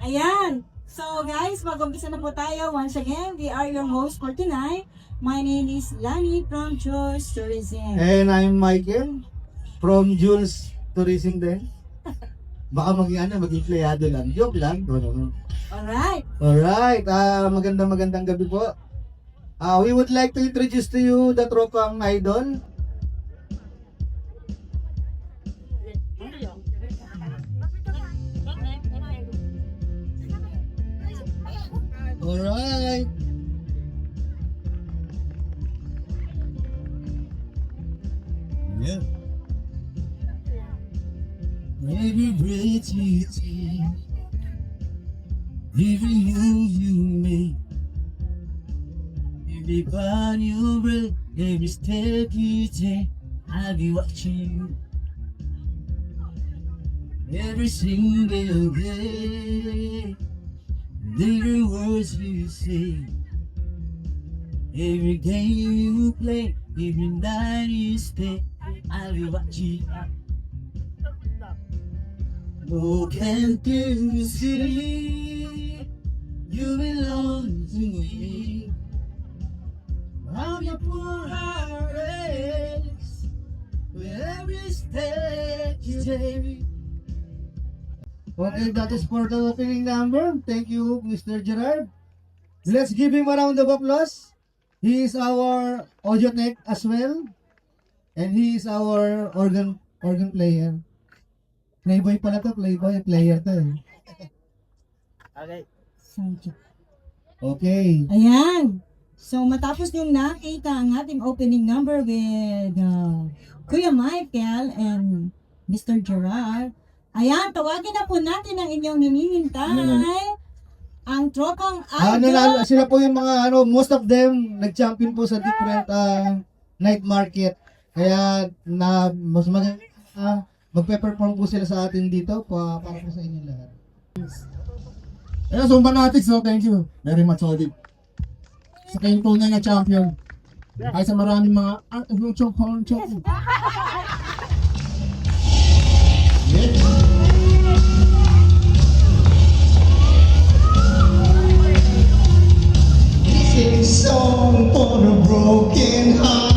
Ayan. So guys, mag-umpisa na po tayo. Once again, we are your host for tonight. My name is Lani from Jules Tourism. And I'm Michael from Jules Tourism din. Baka maging playado lang. Joke lang. No. Alright. Alright, magandang gabi po. We would like to introduce to you the tropang idol. Alright. Yeah. Every breath you take, every move you make, every bond you break, every step you take, I'll be watching you. Every single day, every words you say, every game you play, every night you stay, I'll be watching you. Oh, can't you see you belong to me? I'm your poor heart race with every step you take. Okay, that is for the opening number. Thank you, Mr. Gerard. Let's give him a round of applause. He is our audio tech as well, and he is our organ player. Playboy pala to, playboy, player to. Okay. Okay. Ayan. So matapos yung nakita ang ating opening number with Kuya Michael and Mr. Gerard, ayan, tawagin na po natin ang inyong namimintay. Ang tropang idol. Sila po yung mga most of them nag-champion po sa different night market. Kaya mas magpe-perform po sila sa atin dito para po sa inyo lahat. Ayun, Zumba Fanatics, so thank you very much, Odip. Sa kayong tunay na champion. Ay sa maraming mga chok. This is a song for the broken heart.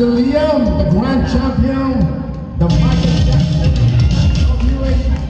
si Liam, the grand champion, the Michael Jackson of UAE.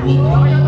Walang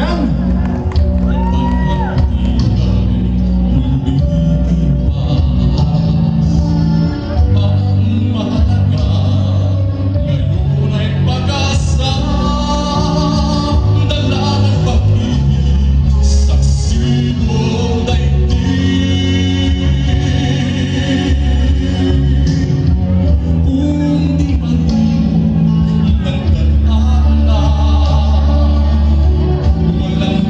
Yan! Walang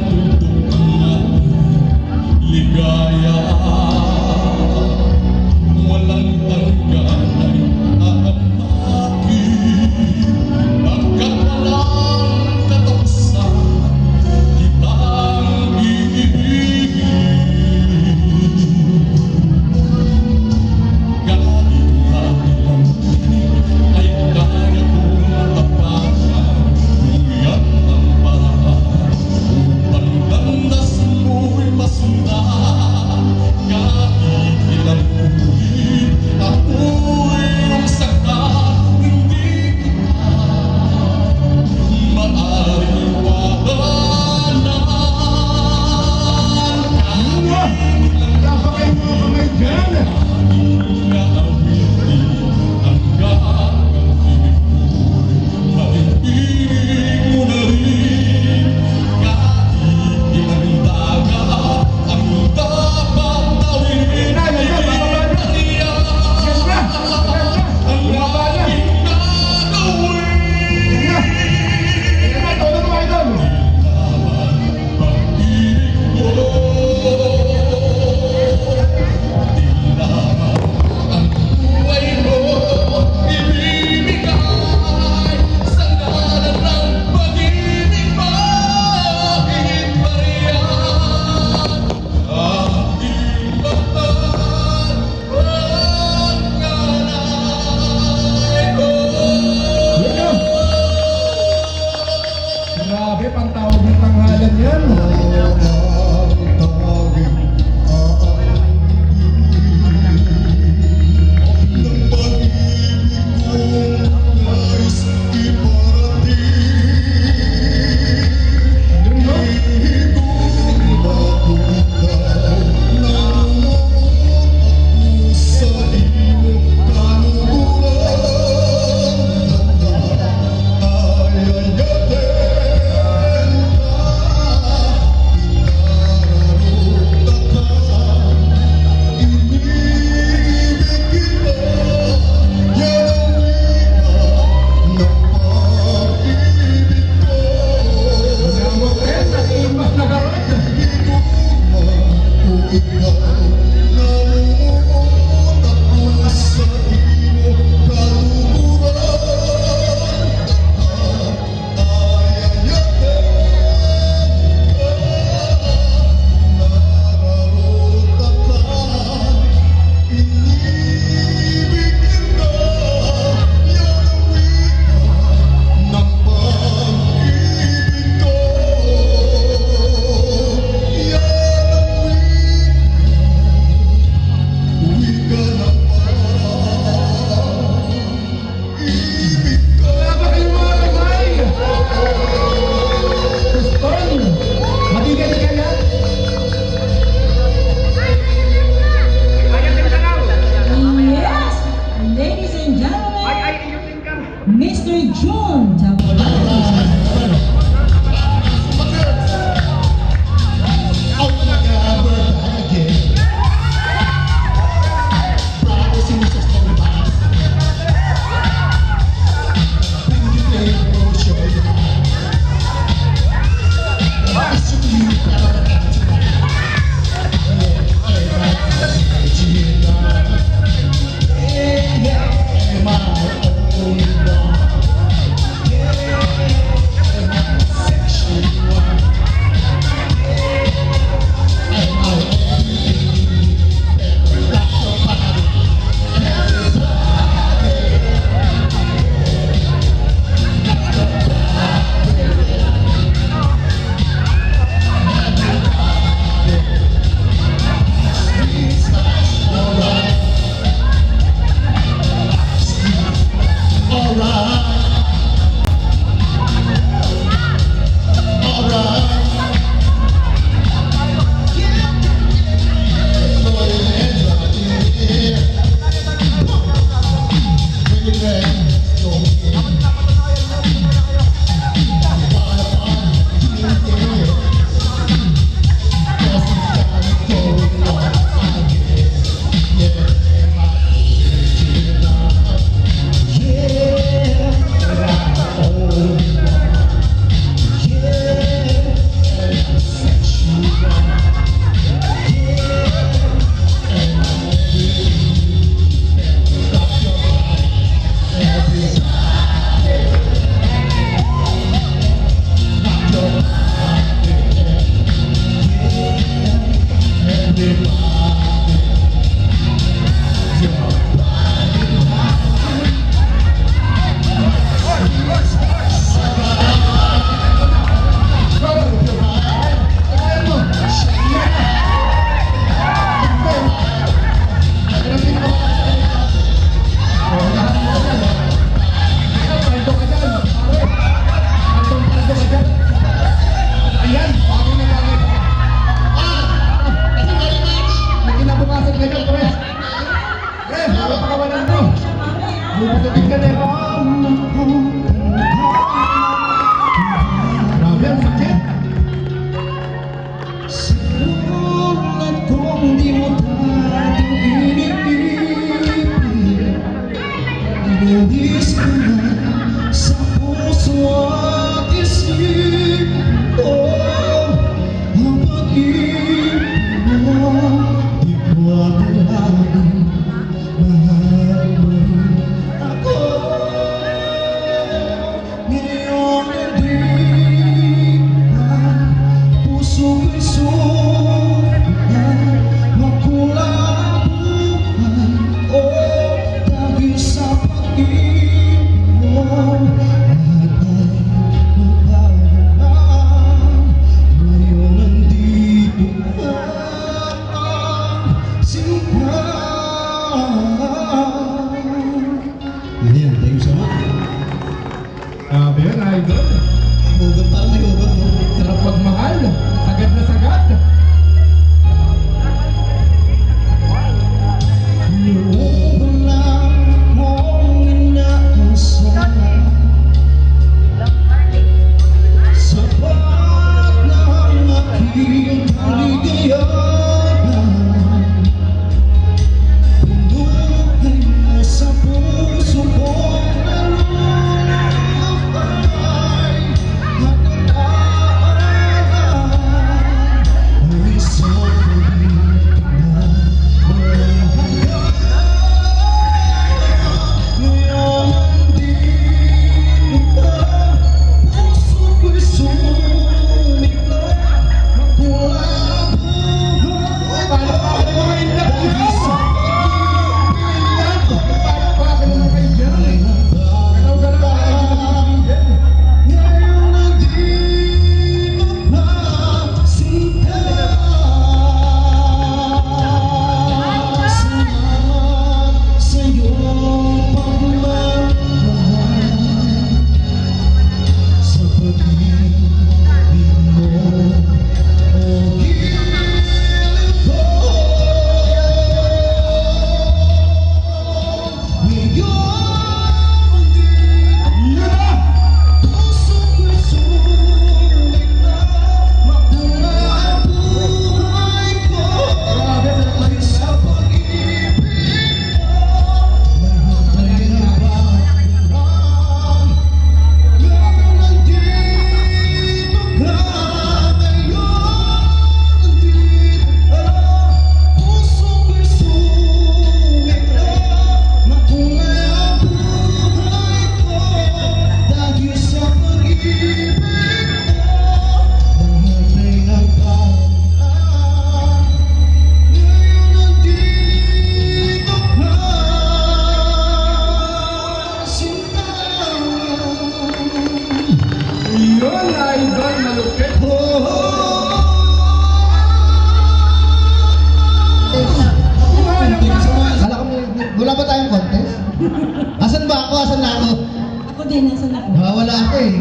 din, nasa na po. Nawawala ako eh.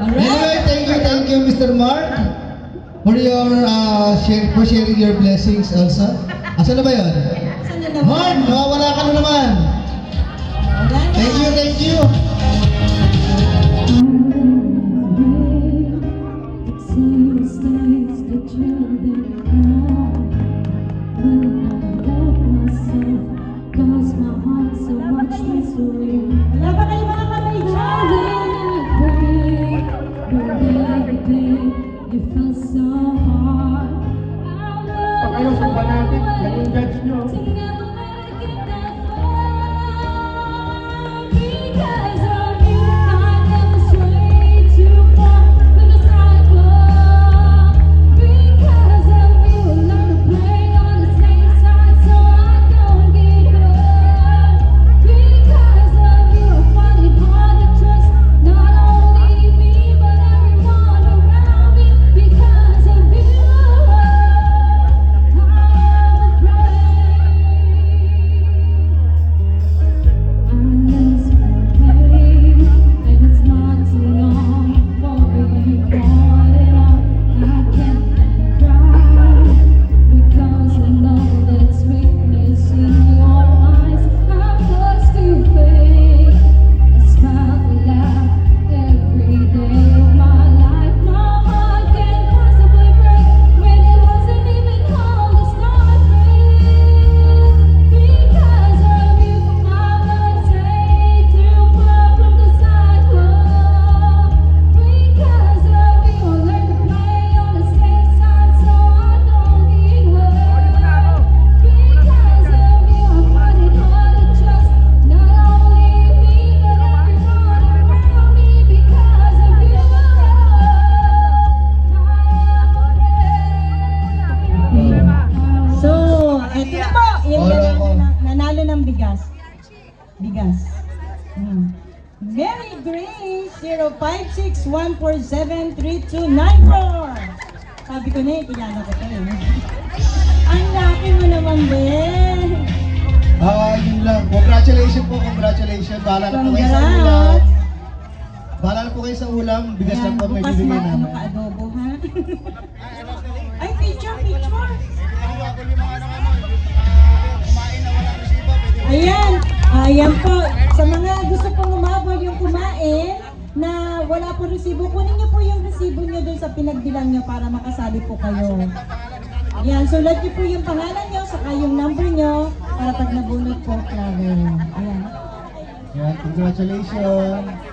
Alright. Anyway, thank you, Mr. Mark, for your for sharing your blessings, Elsa. Asan na ba yun? Saan na naman? Mark, nawawala ka na naman. Wala na. Thank you, thank you. Wala ba kayo mga kamay dyan? Pag kayo sa fanatic, naging judge nyo. Nanalo ng bigas. Bigas. Mary Grace 0561473294. Sabi ko na kilala ko to eh. Ang laki mo naman, Ben. Yun lang. Congratulations po, congratulations. Bahala na po kayo sa ulam. Congrats. Bahala na po kayo sa ulam. Bigas Ayan, lang po may bukas bibigay ano namin. ka-adobo, ha? Ay, picture. Ayan po. Sa mga gusto pong umabot yung kumain na wala po resibo, kunin niyo po yung resibo niyo doon sa pinagbilang niyo para makasali po kayo. Ayan, sulat niyo po yung pangalan niyo, saka yung number niyo para pag nabunot po, klaro. Ayan. Yan, congratulations.